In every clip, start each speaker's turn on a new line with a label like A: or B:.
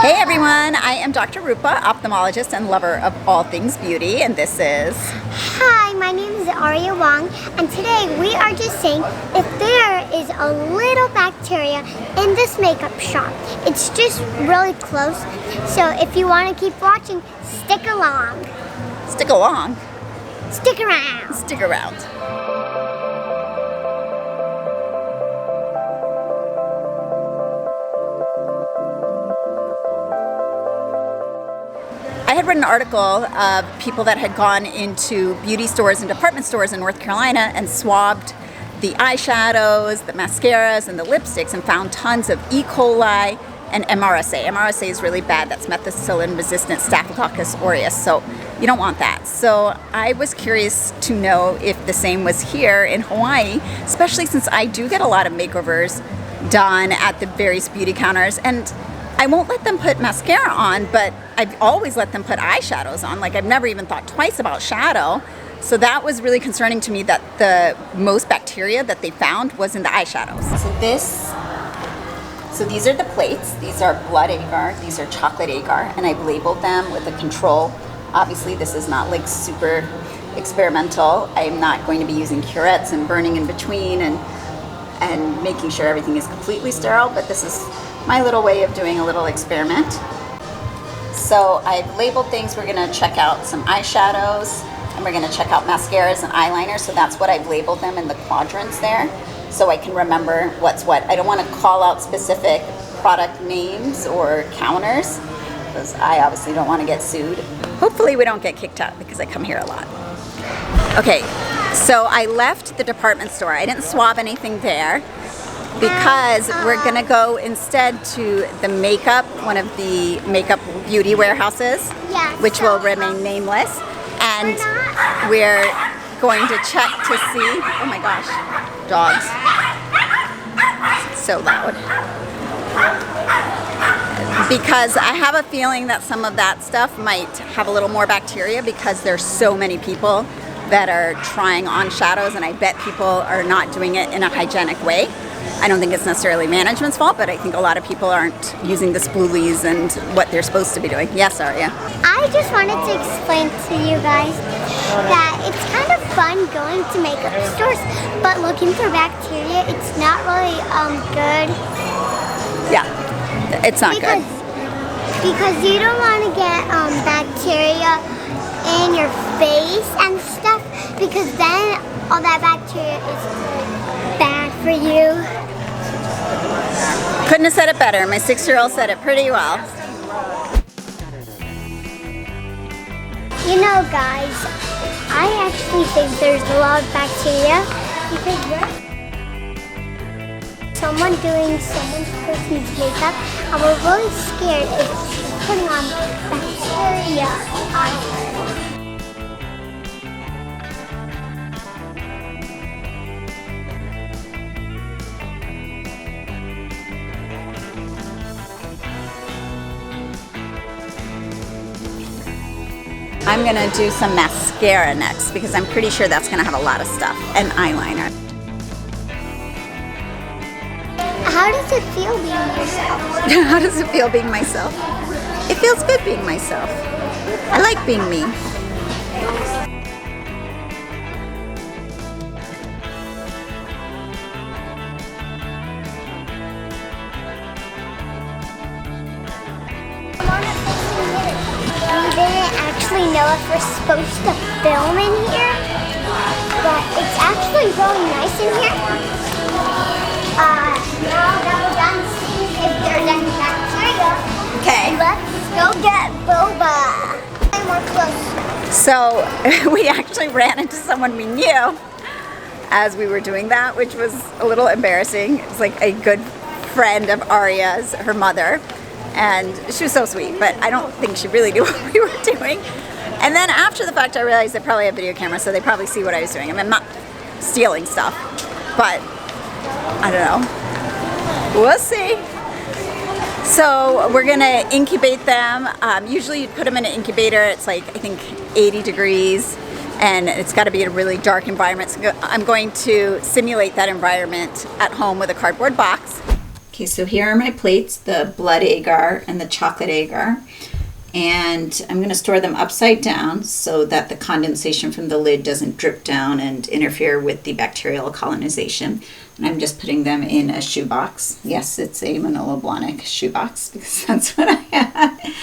A: Hey everyone, I am Dr. Rupa, ophthalmologist and lover of all things beauty, and this is...
B: Hi, my name is Rupa Wong, and today we are just saying if there is a little bacteria in this makeup shop. It's just really close, so if you want to keep watching, stick along.
A: Stick along?
B: Stick around.
A: Stick around. I had read an article of people that had gone into beauty stores and department stores in North Carolina and swabbed the eyeshadows, the mascaras, and the lipsticks and found tons of E. coli and MRSA. MRSA is really bad. That's methicillin-resistant Staphylococcus aureus, so you don't want that. So I was curious to know if the same was here in Hawaii, especially since I do get a lot of makeovers done at the various beauty counters, and I won't let them put mascara on, but I've always let them put eyeshadows on. Like, I've never even thought twice about shadow. So that was really concerning to me, that the most bacteria that they found was in the eyeshadows. So these are the plates. These are blood agar, these are chocolate agar, and I've labeled them with a control. Obviously this is not like super experimental. I'm not going to be using curettes and burning in between and making sure everything is completely sterile, but this is my little way of doing a little experiment. So I've labeled things. We're gonna check out some eyeshadows, and we're gonna check out mascaras and eyeliners. So that's what I've labeled them in the quadrants there, so I can remember what's what. I don't wanna call out specific product names or counters, because I obviously don't wanna get sued. Hopefully we don't get kicked out, because I come here a lot. Okay, so I left the department store. I didn't swab anything there, because we're gonna go instead to the makeup, one of the makeup beauty warehouses, which will remain nameless, and we're going to check to see, oh my gosh, dogs, so loud, because I have a feeling that some of that stuff might have a little more bacteria, because there's so many people that are trying on shadows, and I bet people are not doing it in a hygienic way. I don't think it's necessarily management's fault, but I think a lot of people aren't using the spoolies and what they're supposed to be doing. Yes, Arya?
B: I just wanted to explain to you guys that it's kind of fun going to makeup stores, but looking for bacteria, it's not really good.
A: Yeah, it's not good.
B: Because you don't want to get bacteria in your face and stuff, because then all that bacteria is bad for you.
A: Couldn't have said it better. My 6-year-old said it pretty well.
B: You know, guys, I actually think there's a lot of bacteria, because someone doing someone's person's makeup, and we're really scared if she's putting on bacteria on her.
A: I'm gonna do some mascara next, because I'm pretty sure that's gonna have a lot of stuff, and eyeliner.
B: How does it feel being yourself?
A: How does it feel being myself? It feels good being myself. I like being me.
B: We didn't actually know if we're supposed to film in here, but it's actually really nice in here. Now that we're done seeing if there's any bacteria,
A: Okay.
B: let's go get boba. And we're close.
A: So we actually ran into someone we knew as we were doing that, which was a little embarrassing. It was like a good friend of Arya's, her mother, and she was so sweet, but I don't think she really knew what we were doing. And then after the fact, I realized they probably have video cameras, so they probably see what I was doing. I mean, I'm not stealing stuff, but I don't know. We'll see. So we're gonna incubate them. Usually you put them in an incubator. It's like, I think 80 degrees, and it's gotta be a really dark environment. So I'm going to simulate that environment at home with a cardboard box. Okay, so here are my plates, the blood agar and the chocolate agar. And I'm going to store them upside down so that the condensation from the lid doesn't drip down and interfere with the bacterial colonization. And I'm just putting them in a shoebox. Yes, it's a Manolo Blahnik shoebox because that's what I had.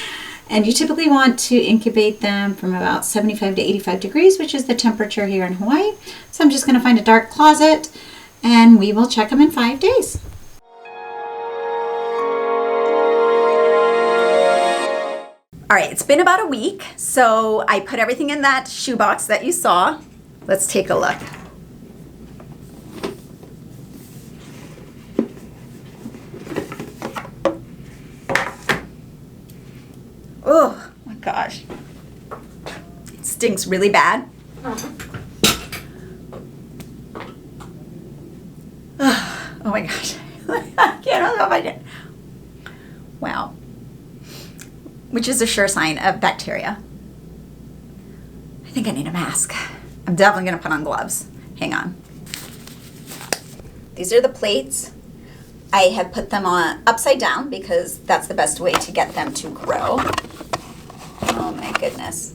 A: And you typically want to incubate them from about 75 to 85 degrees, which is the temperature here in Hawaii. So I'm just going to find a dark closet and we will check them in 5 days. All right, it's been about a week, so I put everything in that shoebox that you saw. Let's take a look. Oh my gosh. It stinks really bad. Oh my gosh. I don't know if I did. Wow. Which is a sure sign of bacteria. I think I need a mask. I'm definitely gonna put on gloves. Hang on. These are the plates. I have put them on upside down because that's the best way to get them to grow. Oh my goodness.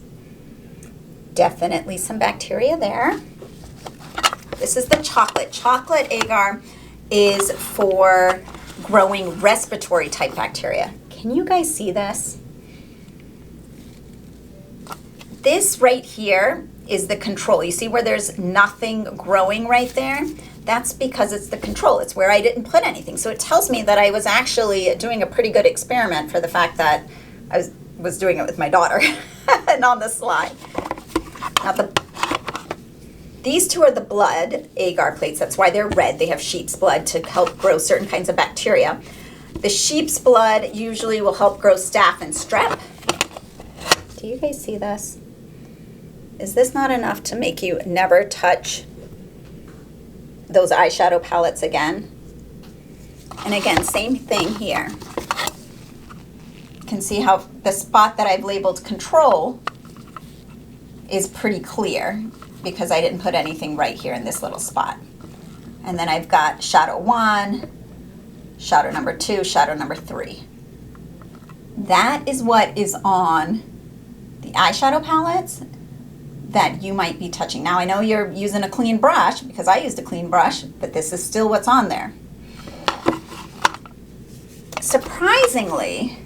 A: Definitely some bacteria there. This is the chocolate. Chocolate agar is for growing respiratory type bacteria. Can you guys see this? This right here is the control. You see where there's nothing growing right there? That's because it's the control. It's where I didn't put anything. So it tells me that I was actually doing a pretty good experiment for the fact that I was doing it with my daughter and on the slide. Now these two are the blood agar plates. That's why they're red. They have sheep's blood to help grow certain kinds of bacteria. The sheep's blood usually will help grow staph and strep. Do you guys see this? Is this not enough to make you never touch those eyeshadow palettes again? And again, same thing here. You can see how the spot that I've labeled control is pretty clear because I didn't put anything right here in this little spot. And then I've got shadow 1, shadow number 2, shadow number 3. That is what is on the eyeshadow palettes that you might be touching. Now I know you're using a clean brush because I used a clean brush, but this is still what's on there. Surprisingly,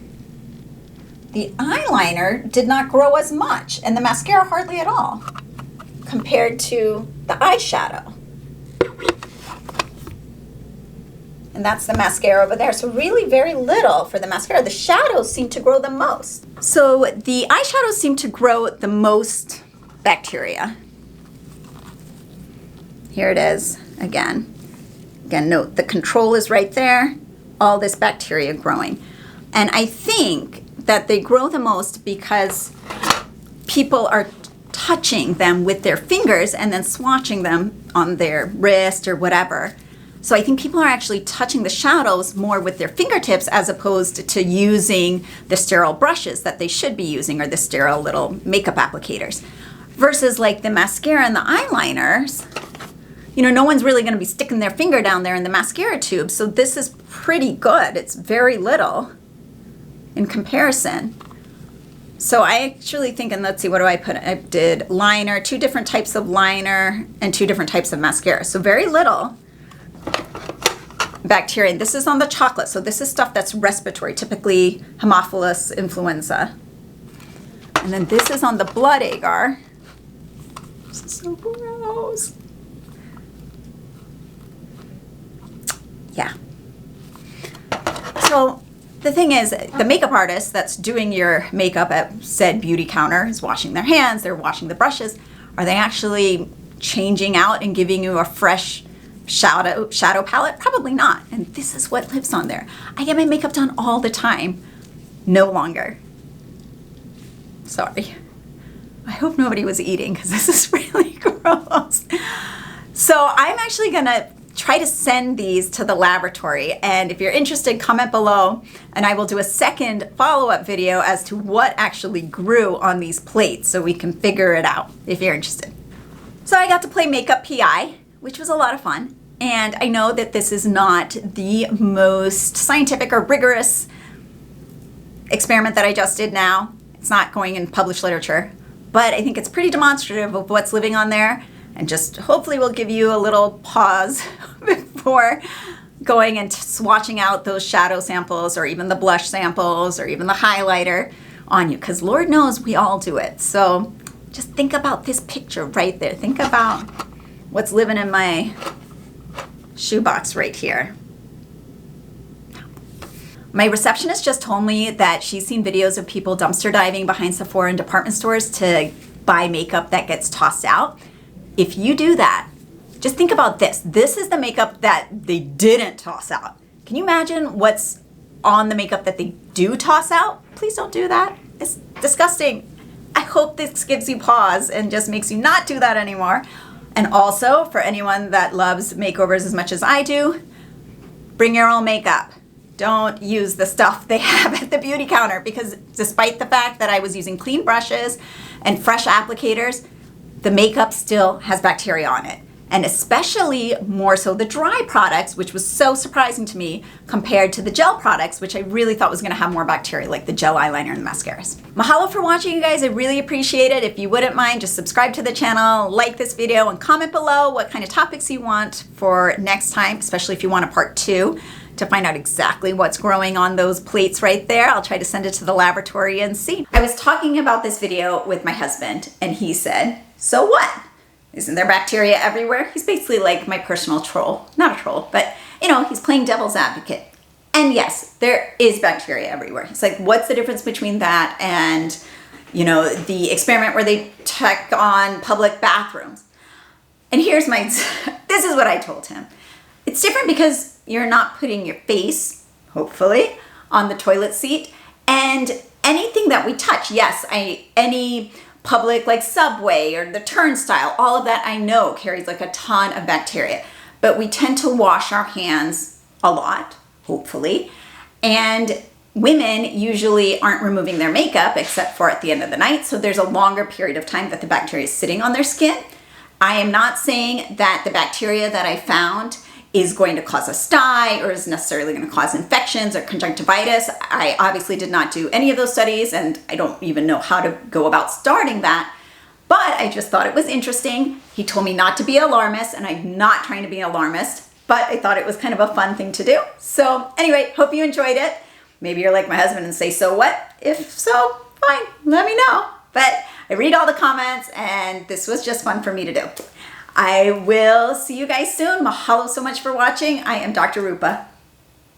A: the eyeliner did not grow as much and the mascara hardly at all compared to the eyeshadow. And that's the mascara over there. So really very little for the mascara. The shadows seem to grow the most. So the eyeshadows seem to grow the most bacteria. Here it is again. Again, note the control is right there. All this bacteria growing. And I think that they grow the most because people are touching them with their fingers and then swatching them on their wrist or whatever. So I think people are actually touching the shadows more with their fingertips as opposed to using the sterile brushes that they should be using or the sterile little makeup applicators. Versus like the mascara and the eyeliners, you know, no one's really going to be sticking their finger down there in the mascara tube. So this is pretty good. It's very little in comparison. So I actually think, and let's see, what do I put? I did liner, 2 different types of liner and 2 different types of mascara. So very little bacteria. And this is on the chocolate. So this is stuff that's respiratory, typically Haemophilus influenza. And then this is on the blood agar. This is so gross. Yeah. So the thing is, the makeup artist that's doing your makeup at said beauty counter is washing their hands, they're washing the brushes. Are they actually changing out and giving you a fresh shadow palette? Probably not. And this is what lives on there. I get my makeup done all the time. No longer. Sorry. I hope nobody was eating because this is really gross. So I'm actually gonna try to send these to the laboratory, and if you're interested, comment below and I will do a second follow-up video as to what actually grew on these plates so we can figure it out if you're interested. So I got to play makeup PI, which was a lot of fun. And I know that this is not the most scientific or rigorous experiment that I just did now. It's not going in published literature, but I think it's pretty demonstrative of what's living on there, and just hopefully will give you a little pause before going and swatching out those shadow samples or even the blush samples or even the highlighter on you, because Lord knows we all do it. So just think about this picture right there. Think about what's living in my shoebox right here. My receptionist just told me that she's seen videos of people dumpster diving behind Sephora and department stores to buy makeup that gets tossed out. If you do that, just think about this. This is the makeup that they didn't toss out. Can you imagine what's on the makeup that they do toss out? Please don't do that. It's disgusting. I hope this gives you pause and just makes you not do that anymore. And also, for anyone that loves makeovers as much as I do, bring your own makeup. Don't use the stuff they have at the beauty counter, because despite the fact that I was using clean brushes and fresh applicators, the makeup still has bacteria on it. And especially more so the dry products, which was so surprising to me compared to the gel products, which I really thought was gonna have more bacteria, like the gel eyeliner and the mascaras. Mahalo for watching, you guys. I really appreciate it. If you wouldn't mind, just subscribe to the channel, like this video, and comment below what kind of topics you want for next time, especially if you want a part 2 to find out exactly what's growing on those plates right there. I'll try to send it to the laboratory and see. I was talking about this video with my husband, and he said, "So what? Isn't there bacteria everywhere?" He's basically like my personal troll. Not a troll, but you know, he's playing devil's advocate. And yes, there is bacteria everywhere. It's like, what's the difference between that and, you know, the experiment where they check on public bathrooms? And here's my, this is what I told him. It's different because you're not putting your face, hopefully, on the toilet seat. And anything that we touch, yes, any public like subway or the turnstile, all of that I know carries like a ton of bacteria. But we tend to wash our hands a lot, hopefully. And women usually aren't removing their makeup except for at the end of the night. So there's a longer period of time that the bacteria is sitting on their skin. I am not saying that the bacteria that I found is going to cause a sty or is necessarily going to cause infections or conjunctivitis. I obviously did not do any of those studies, and I don't even know how to go about starting that, but I just thought it was interesting. He told me not to be alarmist, and I'm not trying to be alarmist, but I thought it was kind of a fun thing to do. So anyway, hope you enjoyed it. Maybe you're like my husband and say, "So what?" If so, fine, let me know. But I read all the comments, and this was just fun for me to do. I will see you guys soon. Mahalo so much for watching. I am Dr. Rupa.